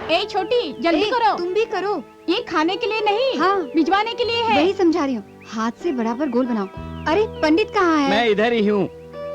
ए छोटी, जल्दी करो। तुम भी करो। ये खाने के लिए नहीं, हाँ भिजवाने के लिए है। वही समझा रही हूँ, हाथ से बराबर गोल बनाओ। अरे पंडित कहाँ है? मैं इधर ही हूँ।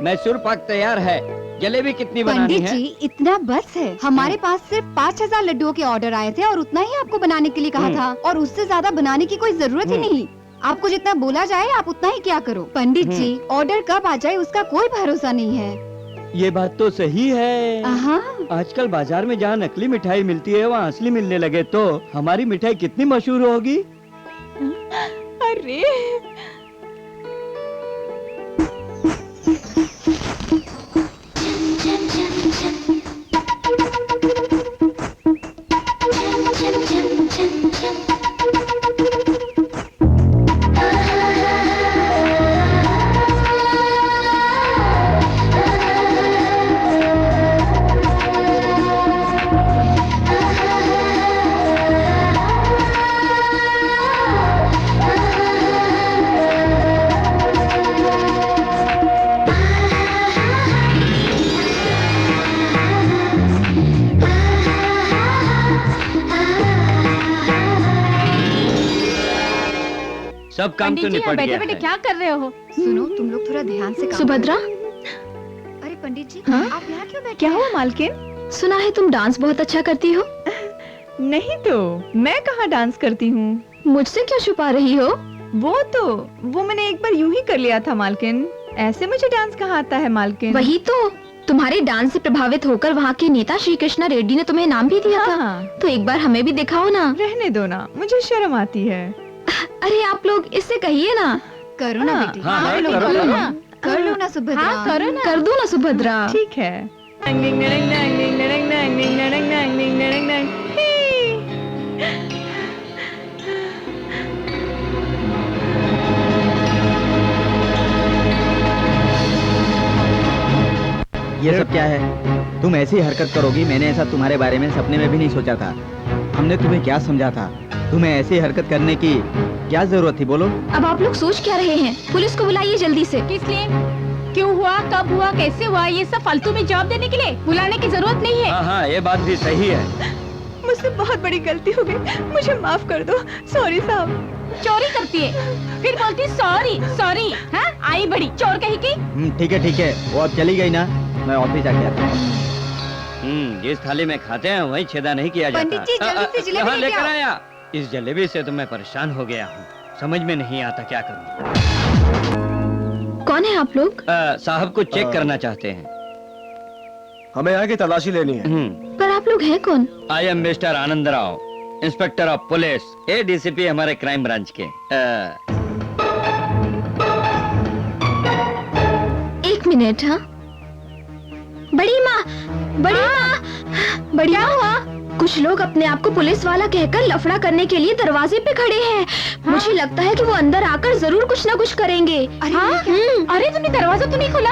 मैसूर पाक तैयार है। जलेबी कितनी बनानी पंडित है? जी इतना बस है, हमारे पास सिर्फ 5000 लड्डुओं के ऑर्डर आए थे और उतना ही आपको बनाने के लिए कहा था, और उससे ज्यादा बनाने की कोई जरूरत ही नहीं। आपको जितना बोला जाए आप उतना ही क्या करो। पंडित जी ऑर्डर कब आ जाए उसका कोई भरोसा नहीं है। ये बात तो सही है। हाँ। आजकल बाजार में जहाँ नकली मिठाई मिलती है वहाँ असली मिलने लगे तो हमारी मिठाई कितनी मशहूर होगी। अरे सब काम तो निपट गया बैठे बैठे है। क्या कर रहे हो? सुनो तुम लोग थोड़ा ध्यान से काम सुभद्रा, करो। अरे पंडित जी हाँ? आप यहाँ क्यों बैठे? क्या हुआ मालकिन? सुना है तुम डांस बहुत अच्छा करती हो। नहीं तो मैं कहाँ डांस करती हूँ। मुझसे क्यों छुपा रही हो? वो मैंने एक बार यूं ही कर लिया था मालकिन। ऐसे मुझे डांस कहाँ आता है मालकिन। वही तो, तुम्हारे डांस से प्रभावित होकर वहाँ के नेता श्री कृष्णा रेड्डी ने तुम्हें नाम भी दिया था। हाँ। तो एक बार हमें भी दिखाओ ना। रहने दो ना, मुझे शर्म आती है। अरे आप लोग इससे कहिए ना। करो ना हाँ, बेटी। हाँ, कर लो, करो, कर लो करो। ना। कर लो ना सुभद्रा। हाँ करो ना। कर दो ना सुभद्रा। ठीक है। ये सब क्या है? तुम ऐसी हरकत करोगी, मैंने ऐसा तुम्हारे बारे में सपने में भी नहीं सोचा था। हमने तुम्हें क्या समझा था? तुम्हें ऐसी हरकत करने की क्या जरूरत थी बोलो? अब आप लोग सोच क्या रहे हैं? पुलिस को बुलाइए जल्दी से। किस लिए? क्यों हुआ, कब हुआ, कैसे हुआ, ये सब फालतू में जवाब देने के लिए बुलाने की जरूरत नहीं है। हाँ हाँ ये बात भी सही है। मुझसे बहुत बड़ी गलती हो गई, मुझे माफ कर दो। सॉरी साहब। चोरी करती है फिर बोलती सॉरी सॉरी। हाँ आई बड़ी चोर कहीं की। ठीक है, वो अब चली गई ना, मैं ऑफिस जाके आता हूँ। जिस थाली में खाते हैं वही छेदा नहीं किया जाता। पंडित जी, जल्दी से जलेबी यहाँ लेके लेकर आओ। आया। इस जलेबी से तो मैं परेशान हो गया हूँ, समझ में नहीं आता क्या करूँ। कौन है आप लोग? साहब को चेक करना चाहते हैं। हमें यहाँ की तलाशी लेनी है। पर आप लोग हैं कौन? I am mister Anand Rao, inspector of police, ADCP हमारे क्राइम ब्रांच के। एक मिनट। हाँ बड़ी माँ, बड़ी माँ, कुछ लोग अपने आप को पुलिस वाला कहकर लफड़ा करने के लिए दरवाजे पे खड़े हैं। मुझे लगता है कि वो अंदर आकर जरूर कुछ न कुछ करेंगे। अरे तुमने दरवाजा तो नहीं खोला?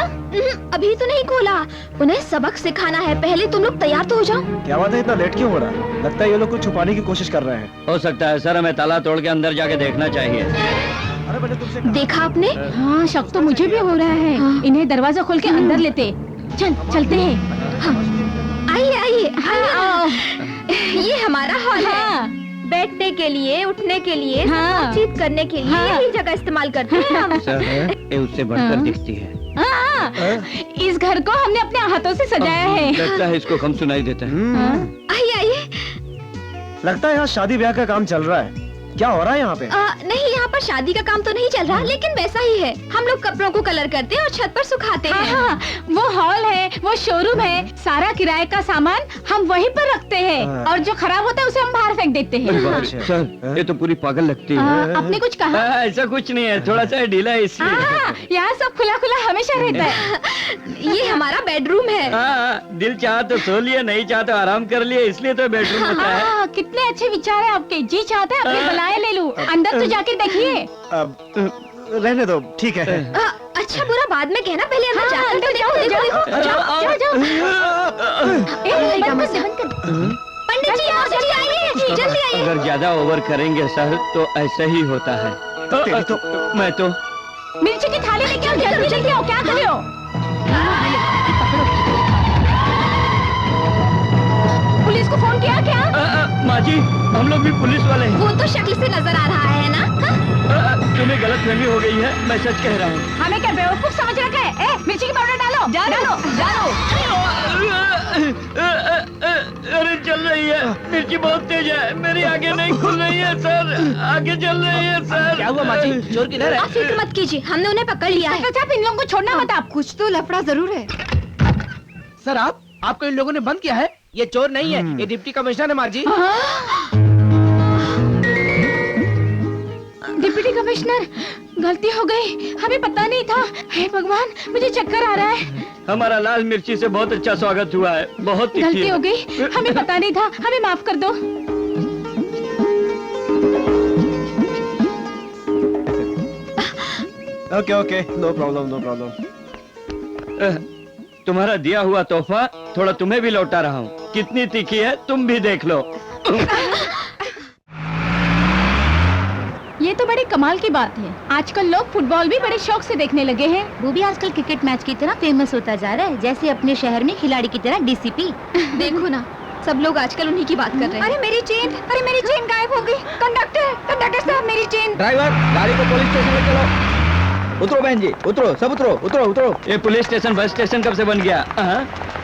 अभी तो नहीं खोला, उन्हें सबक सिखाना है। पहले तुम लोग तैयार तो हो जाओ। क्या बात है, इतना लेट क्यों हो रहा है? लगता है ये लोग कुछ छुपाने की कोशिश कर रहे हैं। हो सकता है सर, हमें ताला तोड़ के अंदर जाके देखना चाहिए। अरे मैंने तुमसे कहा। देखा आपने? हाँ शक तो मुझे भी हो रहा है। हाँ। इन्हें दरवाजा खोल के अंदर लेते। चलते हैं। आइए, आओ। ये हमारा हॉल हाँ। है। बैठने के लिए, उठने के लिए, हाँ। बातचीत करने के लिए हाँ। यही जगह इस्तेमाल करते हैं हम। सर ये उससे बढ़कर हाँ। दिखती है। हाँ, इस घर को हमने अपने हाथों से सजाया है। लगता है इसको कम सुनाई देता है। आइए। लगता है यहाँ शादी ब्याह का काम चल रहा है। क्या हो रहा है यहाँ पे? नहीं, यहाँ पर शादी का काम तो नहीं चल रहा, लेकिन वैसा ही है। हम लोग कपड़ों को कलर करते हैं और छत पर सुखाते हैं। हाँ, वो हॉल है, वो शोरूम है, सारा किराए का सामान हम वहीं पर रखते हैं और जो खराब होता है उसे हम बाहर फेंक देते हैं। अच्छा। सर ये तो पूरी पागल लगती है। आपने कुछ कहा? ऐसा कुछ नहीं है, थोड़ा सा ढीला है इसलिए। यहाँ सब खुला खुला हमेशा रहता है। ये हमारा बेडरूम है। दिल चाहा तो सो लिया, नहीं चाहा तो आराम कर लिया, इसलिए तो बेडरूम होता है। कितने अच्छे विचार है आपके। जी चाहते हैं अपनी बलाएं ले लूं, अंदर तो जाके देखिए। अब रहने दो, ठीक है। अच्छा बुरा बाद में कहना, पहले अंदर जाकर तो देखो। जाओ। पंडित जी आइए, जल्दी आइए। अगर ज्यादा ओवर करेंगे सर तो ऐसा ही होता है। तेरी तो मैं तो मिर्ची की थाली लेके आओ, जल्दी जल्दी आओ। क्या कर रहे हो? पुलिस को फोन किया क्या? माँ जी, हम लोग भी पुलिस वाले हैं। वो तो शक्ल से नजर आ रहा है ना? हाँ? तुम्हें गलतफहमी हो गई है, मैं सच कह रहा हूँ। हमें क्या बेवकूफ समझ रखा है? मिर्ची की पाउडर डालो, डालो, डालो। अरे चल रही है, मिर्ची बहुत तेज है, मेरी आगे नहीं खुल रही है सर, आगे चल रही है सर। क्या हुआ माँ जी, चोर किधर है? आप फिक्र मत कीजिए, हमने उन्हें पकड़ लिया है। साहब, इन लोगों को छोड़ना मत आप। कुछ तो लफड़ा जरूर है। सर आपको इन लोगों ने बंद किया है? ये चोर नहीं है, ये डिप्टी कमिश्नर है माँ जी। डिप्टी कमिश्नर, गलती हो गई, हमें पता नहीं था। हे भगवान, मुझे चक्कर आ रहा है। हमारा लाल मिर्ची से बहुत अच्छा स्वागत हुआ है, बहुत तीखी गलती है। हो गई, हमें पता नहीं था, हमें माफ कर दो। Okay okay, no problem no problem. तुम्हारा दिया हुआ तोहफा थोड़ा तुम्हें भी लौटा रहा हूँ। कितनी तीखी है तुम भी देख लो। ये तो बड़ी कमाल की बात है। आजकल लोग फुटबॉल भी बड़े शौक से देखने लगे हैं। वो भी आजकल क्रिकेट मैच की तरह फेमस होता जा रहा है, जैसे अपने शहर में खिलाड़ी की तरह डीसीपी। देखो ना, सब लोग आजकल उन्हीं की बात कर रहे हैं। अरे मेरी चेन गायब हो गई। कंडक्टर साहब, मेरी चेन। ड्राइवर, गाड़ी को पुलिस स्टेशन ले चलो। उतरो बहन जी, उतरो, सब उतरो, उतरो, उतरो। ये पुलिस स्टेशन बस स्टेशन कब से बन गया?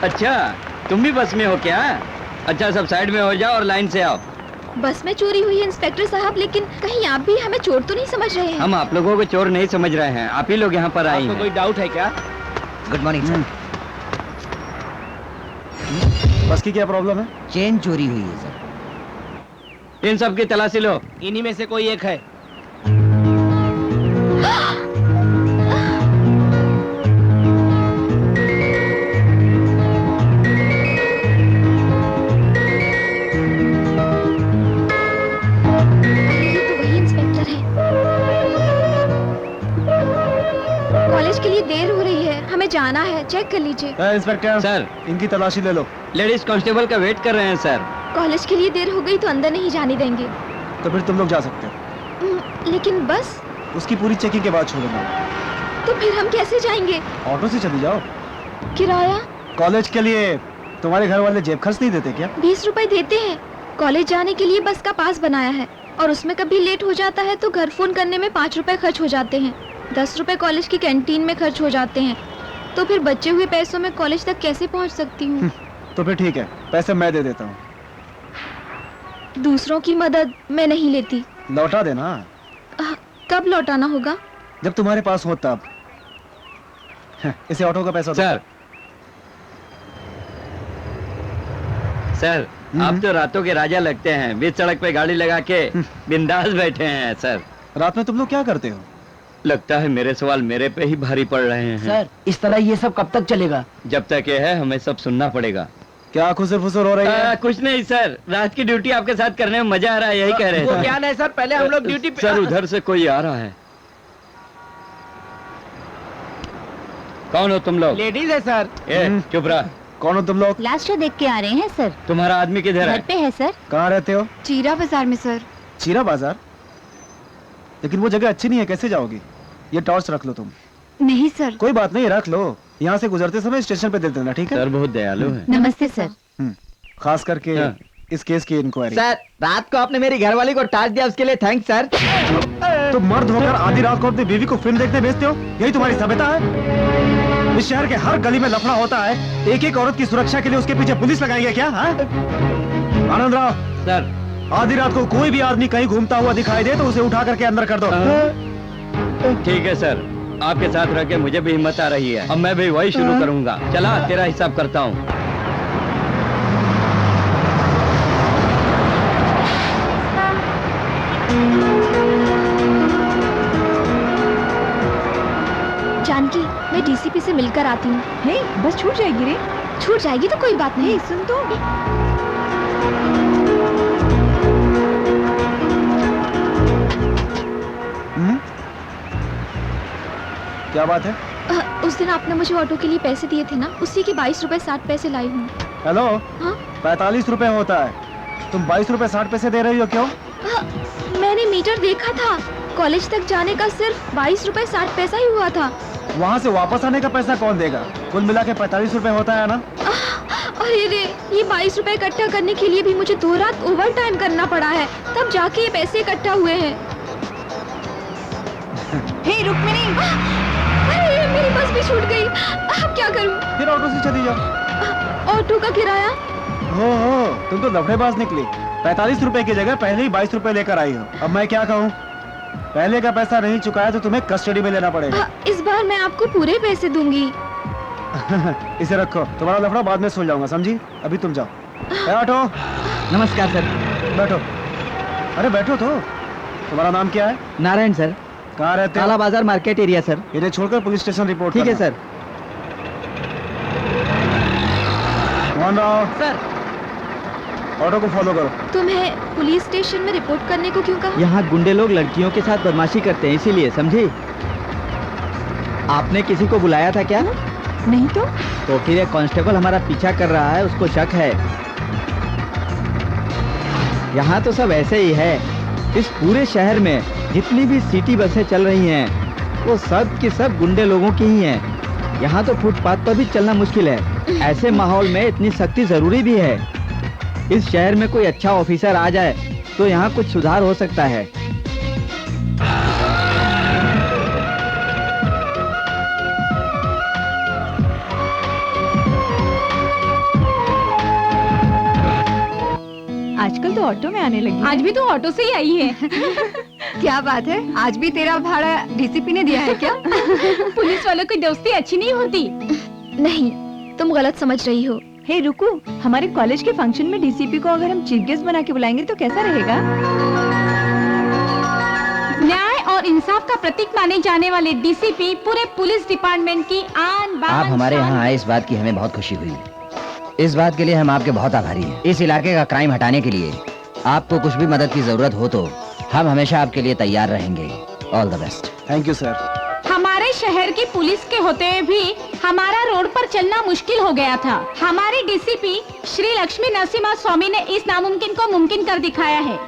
अच्छा, तुम भी बस में हो क्या? अच्छा, सब साइड में हो जाओ और लाइन से आओ। बस में चोरी हुई है इंस्पेक्टर साहब, लेकिन कहीं आप भी हमें चोर तो नहीं समझ रहे हैं? हम आप लोगों को चोर नहीं समझ रहे हैं, आप ही लोग यहाँ पर आए आपको हैं। कोई डाउट है क्या? Good morning sir. बस की क्या प्रॉब्लम है? चेन चोरी हुई है सर। इन सब की तलाशी लो। इन्हीं में से कोई एक है। ये तो वही इंस्पेक्टर है। कॉलेज के लिए देर हो रही है, हमें जाना है, चेक कर लीजिए। इंस्पेक्टर सर, इनकी तलाशी ले लो। लेडीज कांस्टेबल का वेट कर रहे हैं सर। कॉलेज के लिए देर हो गई तो अंदर नहीं जाने देंगे। तो फिर तुम लोग जा सकते हो। लेकिन बस, उसकी पूरी चेकिंग के बाद छोड़ूंगा। तो फिर हम कैसे जाएंगे? ऑटो से चली जाओ। किराया कॉलेज के लिए तुम्हारे घर वाले जेब खर्च नहीं देते क्या? 20 रुपए देते हैं। कॉलेज जाने के लिए बस का पास बनाया है, और उसमें कभी लेट हो जाता है तो घर फोन करने में 5 रुपए खर्च हो जाते हैं। 10 रुपए कॉलेज की कैंटीन में खर्च हो जाते हैं। तो फिर बचे हुए पैसों में कॉलेज तक कैसे पहुंच सकती हूँ? तो फिर ठीक है, पैसे मैं दे देता हूँ। दूसरों की मदद मैं नहीं लेती। लौटा देना। कब लौटाना होगा? जब तुम्हारे पास हो तब। इसे ऑटो का पैसा दो। सर, आप तो रातों के राजा लगते हैं। बीच सड़क पे गाड़ी लगा के बिंदास बैठे हैं सर। रात में तुम लोग क्या करते हो? लगता है मेरे सवाल मेरे पे ही भारी पड़ रहे हैं। सर, इस तरह ये सब कब तक चलेगा? जब तक ये है हमें सब सुनना पड़ेगा। क्या खुसर फुसर हो रही है? कुछ नहीं सर, रात की ड्यूटी आपके साथ करने में मजा आ रहा है, यही कह रहे वो थे। क्या नहीं सर, पहले हम लोग ड्यूटी पे। सर, उधर से कोई आ रहा है। कौन हो तुम लोग? लेडीज है सर। चुप रहा। कौन हो तुम लोग? लास्ट शो देख के आ रहे हैं सर। तुम्हारा आदमी किधर घर है? पे है सर। कहाँ रहते हो? चीरा बाजार में सर। चीरा बाजार? लेकिन वो जगह अच्छी नहीं है, कैसे जाओगी? ये टॉर्च रख लो तुम। नहीं सर। कोई बात नहीं, रख लो। यहाँ से गुजरते समय स्टेशन पे दे देना, ठीक है? सर बहुत दयालु है। नमस्ते सर। खास करके हाँ। इस केस की इंक्वायरी। सर, रात को आपने मेरी घरवाली को टास्क दिया, उसके लिए थैंक्स सर। तो मर्द होकर आधी रात को अपनी बीवी को फिल्म देखने भेजते हो? यही तुम्हारी सभ्यता है? इस शहर के हर गली में लफड़ा होता है, एक एक औरत की सुरक्षा के लिए उसके पीछे पुलिस लगाएंगे क्या? हाँ? आनंद राव सर, आधी रात को कोई भी आदमी कहीं घूमता हुआ दिखाई दे तो उसे उठा करके अंदर कर दो। ठीक है सर, आपके साथ रह के मुझे भी हिम्मत आ रही है। अब मैं भी वही शुरू करूंगा। चला, तेरा हिसाब करता हूँ। जानकी, मैं डीसीपी से मिलकर आती हूँ। हे, बस छूट जाएगी रे। छूट जाएगी तो कोई बात नहीं। सुन तो। क्या बात है? उस दिन आपने मुझे ऑटो के लिए पैसे दिए थे ना, उसी के 22 रुपए 60 पैसे लाई हूँ। हेलो, हाँ? 45 रुपए होता है, तुम 22 रुपए 60 पैसे दे रही हो, क्यों? मैंने मीटर देखा था, कॉलेज तक जाने का सिर्फ 22 रुपए 60 पैसा ही हुआ था। वहाँ से वापस आने का पैसा कौन देगा? कुल मिला के 45 रुपए होता है ना? अरे रे, ये 22 रुपए इकट्ठा करने के लिए भी मुझे 2 रात ओवर टाइम करना पड़ा है, तब जाके ये पैसे इकट्ठा हुए हैं। हे रुक्मिणी, अरे मेरी बस भी छूट गई, अब क्या करूं? फिर ऑटो से चली जाओ। ऑटो का किराया? हो, तुम तो लफड़ेबाज निकली। 45 रुपए की जगह पहले ही 22 रुपए लेकर आई हो। अब मैं क्या कहूँ? पहले का पैसा नहीं चुकाया तो तुम्हें कस्टडी में लेना पड़ेगा। इस बार मैं आपको पूरे पैसे दूंगी। इसे रखो, तुम्हारा लफड़ा बाद में सुल जाऊंगा, समझी? अभी तुम जाओ। ऑटो, नमस्कार सर। बैठो। अरे बैठो तो। तुम्हारा नाम क्या है? नारायण सर। कहाँ रहते हो? काला बाजार मार्केट एरिया सर। इन्हें छोड़कर पुलिस स्टेशन रिपोर्ट ठीक है करना। सर। कौन रहो? सर। ऑटो को फॉलो करो। तुम्हें पुलिस स्टेशन में रिपोर्ट करने को क्यों कहा? यहाँ गुंडे लोग लड़कियों के साथ बदमाशी करते हैं, इसीलिए, समझी? आपने किसी को बुलाया था क्या? नहीं तो फिर एक कांस्टेबल हमारा पीछा कर रहा है, उसको शक है। यहाँ तो सब ऐसे ही है। इस पूरे शहर में जितनी भी सिटी बसें चल रही हैं, वो सब की सब गुंडे लोगों की ही हैं। यहाँ तो फुटपाथ पर भी चलना मुश्किल है। ऐसे माहौल में इतनी सख्ती जरूरी भी है। इस शहर में कोई अच्छा ऑफिसर आ जाए तो यहाँ कुछ सुधार हो सकता है। आजकल तो ऑटो में आने लगी। आज भी तो ऑटो से ही आई है। क्या बात है, आज भी तेरा भाड़ा डीसीपी ने दिया है क्या? पुलिस वालों की दोस्ती अच्छी नहीं होती। नहीं, तुम गलत समझ रही हो। हे रुको, हमारे कॉलेज के फंक्शन में डीसीपी को अगर हम चीफ गेस्ट बना के बुलाएंगे तो कैसा रहेगा? न्याय और इंसाफ का प्रतीक माने जाने वाले डीसीपी पूरे पुलिस डिपार्टमेंट की आन बान आप हमारे शान- यहाँ आए, इस बात की हमें बहुत खुशी हुई। इस बात के लिए हम आपके बहुत आभारी हैं। इस इलाके का क्राइम हटाने के लिए आपको कुछ भी मदद की जरूरत हो तो हम हमेशा आपके लिए तैयार रहेंगे। All the best. Thank you sir. हमारे शहर की पुलिस के होते हुए भी हमारा रोड पर चलना मुश्किल हो गया था। हमारे डीसीपी श्री लक्ष्मी नरसिम्हा स्वामी ने इस नामुमकिन को मुमकिन कर दिखाया है।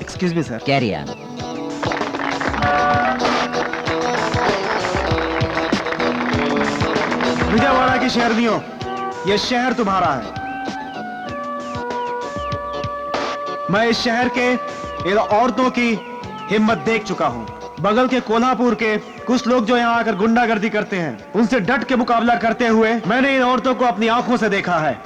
Excuse me sir. Carry on. Vijayawada की शहरनियों, ये शहर तुम्हारा है। मैं इस शहर के इन औरतों की हिम्मत देख चुका हूँ। बगल के कोल्हापुर के कुछ लोग जो यहाँ आकर गुंडागर्दी करते हैं, उनसे डट के मुकाबला करते हुए मैंने इन औरतों को अपनी आंखों से देखा है।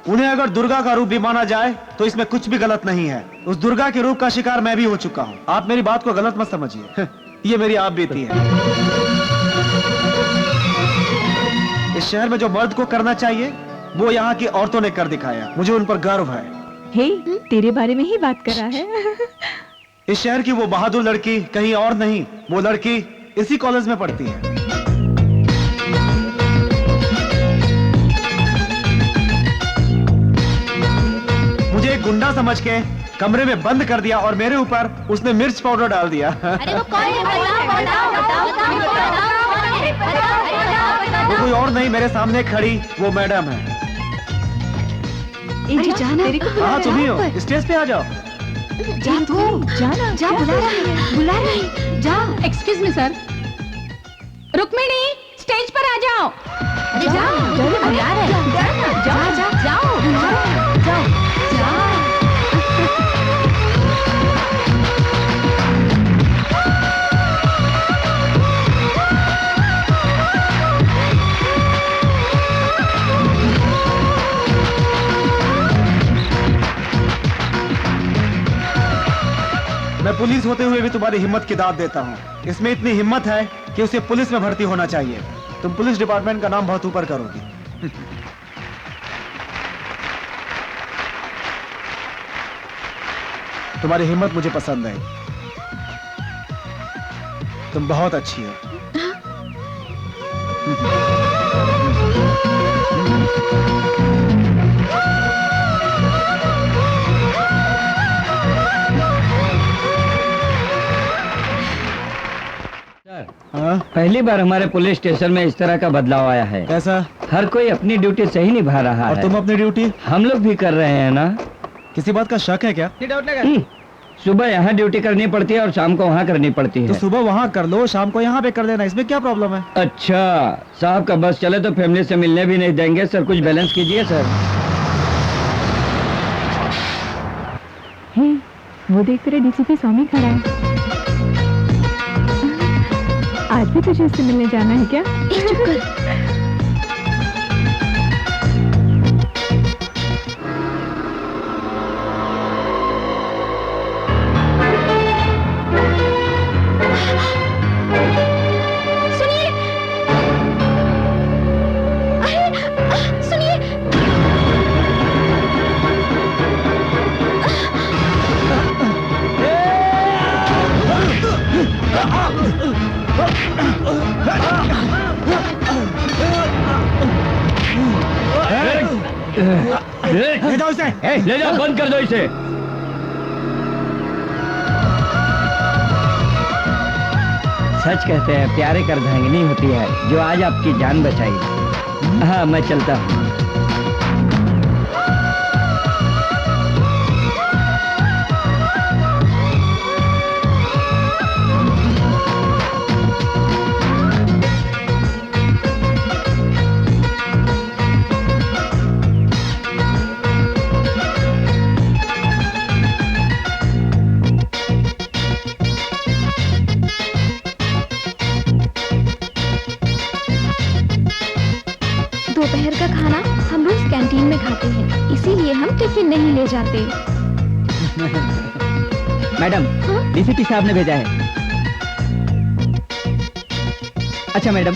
उन्हें अगर दुर्गा का रूप भी माना जाए तो इसमें कुछ भी गलत नहीं है। उस दुर्गा के रूप का शिकार मैं भी हो चुका हूँ। आप मेरी बात को गलत मत समझिए। ये मेरी आप बीती है। इस शहर में जो मर्द को करना चाहिए वो यहाँ की औरतों ने कर दिखाया। मुझे उन पर गर्व है। हे, तेरे बारे में ही बात कर रहा है। इस शहर की वो बहादुर लड़की कहीं और नहीं, वो लड़की इसी कॉलेज में पढ़ती है। मुझे एक गुंडा समझ के कमरे में बंद कर दिया और मेरे ऊपर उसने मिर्च पाउडर डाल दिया। अरे वो कौन है? बताओ। वो कोई और नहीं, मेरे सामने खड़ी वो मैडम है। अरे जाना, तेरे को बुला हाँ रहा तुम ही है हो, ऊपर। स्टेज पे आ जाओ। जा तू, जाना, जा, बुला रही है, बुला रही है, जा। Excuse me sir. Rukmini, stage पर आ जाओ। अरे जा, बुला रहे हैं। जा, जा, जाओ, जाओ, जाओ, जाओ। मैं पुलिस होते हुए भी तुम्हारी हिम्मत की दाद देता हूँ। इसमें इतनी हिम्मत है कि उसे पुलिस में भर्ती होना चाहिए। तुम पुलिस डिपार्टमेंट का नाम बहुत ऊपर करोगी। तुम्हारी हिम्मत मुझे पसंद है। तुम बहुत अच्छी हो। हाँ? पहली बार हमारे पुलिस स्टेशन में इस तरह का बदलाव आया है। कैसा? हर कोई अपनी ड्यूटी सही निभा रहा और है। तुम अपनी ड्यूटी? हम लोग भी कर रहे हैं ना। किसी बात का शक है क्या? हम्म, सुबह यहाँ ड्यूटी करनी पड़ती है और शाम को वहाँ करनी पड़ती तो है। सुबह वहाँ कर लो, शाम को यहाँ पे कर देना, इसमें क्या प्रॉब्लम है? अच्छा, साहब का बस चले तो फैमिली से मिलने भी नहीं देंगे सर, कुछ बैलेंस कीजिए सर। वो देख तेरे डीसीपी स्वामी खड़ा है। आज भी तुझे उससे मिलने जाना है क्या? चुप कर। सुनिए, सुनिए। ले जाओ इसे। ले जाओ, बंद कर दो इसे। सच कहते हैं प्यारे कर धांगनी होती है जो आज आपकी जान बचाई। हाँ, मैं चलता हूँ। दोपहर का खाना हम रोज कैंटीन में खाते हैं, इसीलिए हम टिफिन नहीं ले जाते। मैडम, डीसीपी साहब ने भेजा है। अच्छा मैडम,